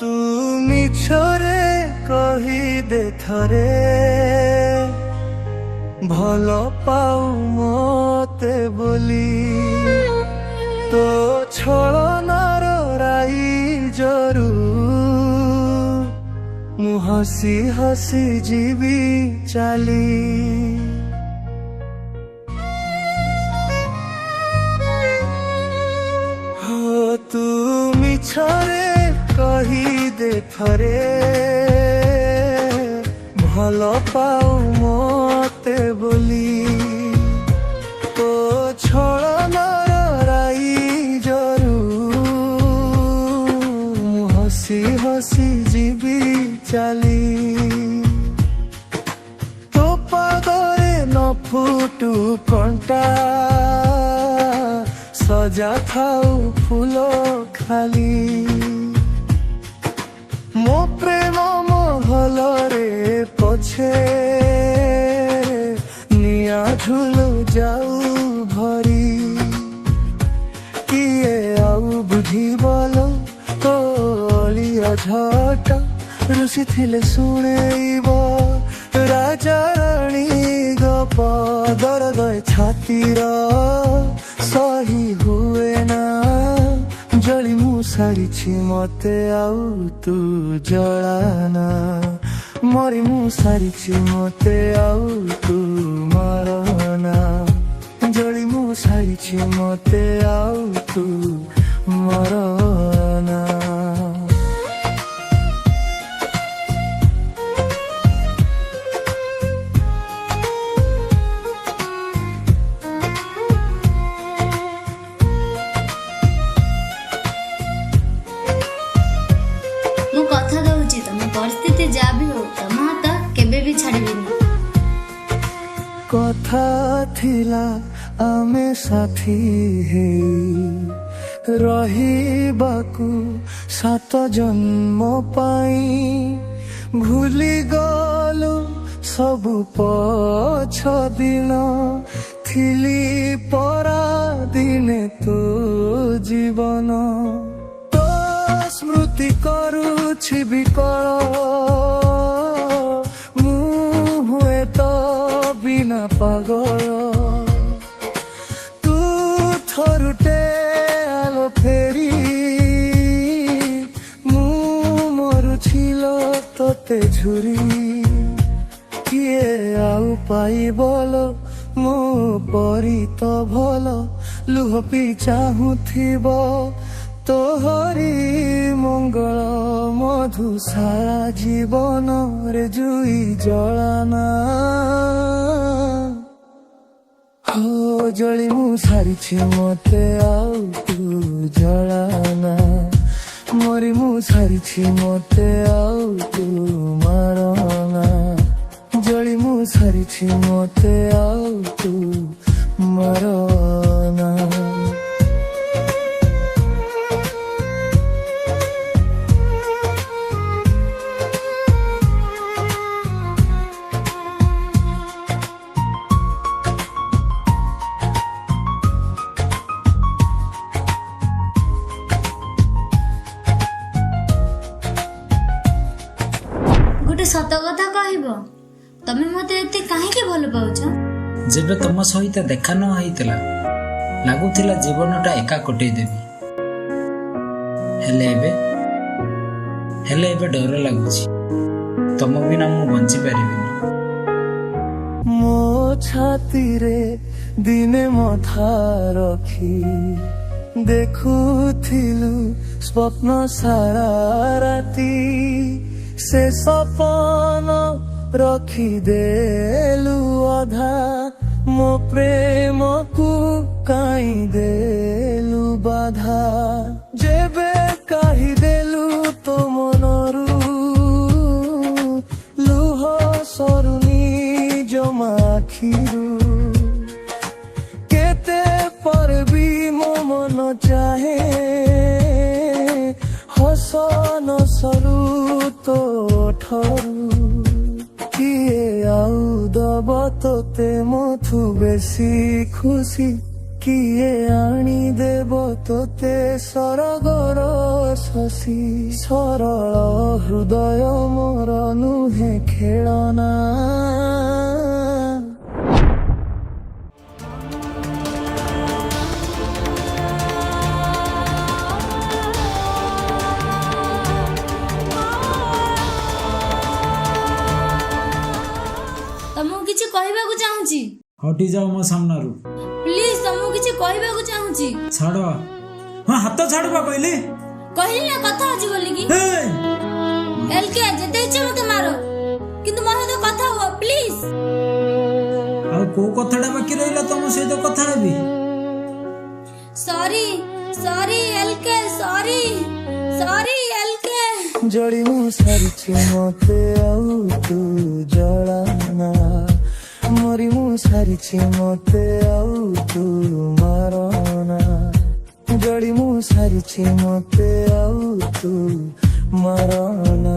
ତୁ ମିଛରେ କହିଦେ ଥରେ ଭଲ ପାଉ ମତେ ବୋଲି ତୋ ଛଳନାର ରାଇଜରୁ ମୁଁ ହସି ହସି ଯିବି ଚାଲି। ତୁ ମିଛରେ କହିଦେ ଥରେ ଭଲ ପାଉ ମତେ ବୋଲି ତୋ ଛଳନାର ରାଇଜରୁ ମୁଁ ହସି ହସି ଯିବି ଚାଲି। ତୋ ପାଦରେ ନ ଫୁଟୁ କଣ୍ଟା ସଜା ଥାଉ ଫୁଲ ଖାଲି ମୋ ପ୍ରେମ ମହଲରେ ପଛେ ନିଆଁ ଝୁଲୁ ଯାଉ ଭରି କିଏ ଆଉ ବୁଝିବଲ ତୋ ଅଳିଆ ଝଟ ରୁଷିଥିଲେ ଶୁଣେଇବ ରାଜା ରାଣୀ ଗପ ଦରଦ ଛାତିର ସହି ହୁଏ ନା ଜଳି ମୁଁ ସାରିଛି ମତେ ଆଉ ତୁ ଜଳାନା ମରି ମୁଁ ସାରିଛି ମତେ ଆଉ ତୁ ମରନା ଜଳି ମୁଁ ସାରିଛି ମତେ ଆଉ ତୁ ମରନା। परिस्थिति जा भी हो तम हाथ केबे भी छाड़िबिनी। कथा थिला आमे साथी हे रहिबाकु 7 जन्म पाई भूली गलु सबु पछ दिन थिली परा दिने तो जीवन स्मृति करुछि विकल ମୁଁ ହୁଏ ତ ବିନା ପାଗଳ ତୁ ଥରୁଟେ ଆଲୋ ଫେରି ମୁଁ ମରୁଛିଲ ତତେ ଝୁରି କିଏ ଆଉ ପାଇବଲ ମୋ ପରି ତ ଭଲ ଲୁହ ପି ଚାହୁଁଥିବ तोहरी मंगल मधु सारा जीवन रे जुई जलाना हो जली मु सारिछि मते आउ तू जलाना मरी मु सारिछि मते आउ तू मारना जली मु सारिछि मते आउ तू मारना। सत कथा कहब तमे मते एते काहेकि भल पाउछ। जेबे तुम सहित देखा न होइतला लागुथिला जीवनटा एका कटै देबी हेले एबे डर लागुछि तुम बिना मु बंची पारिबिनी। मो छाती रे दिने मथा रखी देखुथिलु स्वप्न सारा राती से सपन रखी देलु अधा मो प्रेम को काई देलु बाधा जेबे कही देलु तो मनरु लुह सरुनी जमा आखिरु केते पर भी मो मन चाहे हसन सरू तो ठरू किए आउ दब तोते मथु बेसी खुशी କିଏ ଆଣିଦେବ ତୋତେ ସରଗର ଶଶୀ ସରଳ ହୃଦୟ ମୋର ନୁହେଁ ଖେଳନା। ତମକୁ କିଛି କହିବାକୁ ଚାହୁଁଛି। ହଟି ଯାଅ ମୋ ସାମ୍ନାରୁ। ପ୍ଲିଜ ତମକୁ କିଛି କହିବାକୁ ଚାହୁଁଛି। ଛାଡ଼। ହଁ ହାତ ଛାଡ଼ ବା କହିଲି। କହିଲି ନା କଥା ଅଛି ବୋଲିକି। ଏଲକେ ଯେତେ ଇଚ୍ଛା ମତେ ମାର କିନ୍ତୁ ମୋ ସହିତ କଥା ହୁଅ ପ୍ଲିଜ। ଆଉ କୋଉ କଥାଟା ବାକି ରହିଲା ତମ ସହିତ କଥା ହେବି? ସରି ସରି ଏଲକେ ସରି ସରି ଏଲକେ। ଜଳି ମୁଁ ସାରିଛି ମତେ ଆଉ ତୁ ଜଳାନା ମରି ମୁଁ ସାରିଛି ମତେ ଆଉ ତୁ ମାରନା ଜଳି ମୁଁ ସାରିଛି ମତେ ଆଉ ତୁ ମାରନା।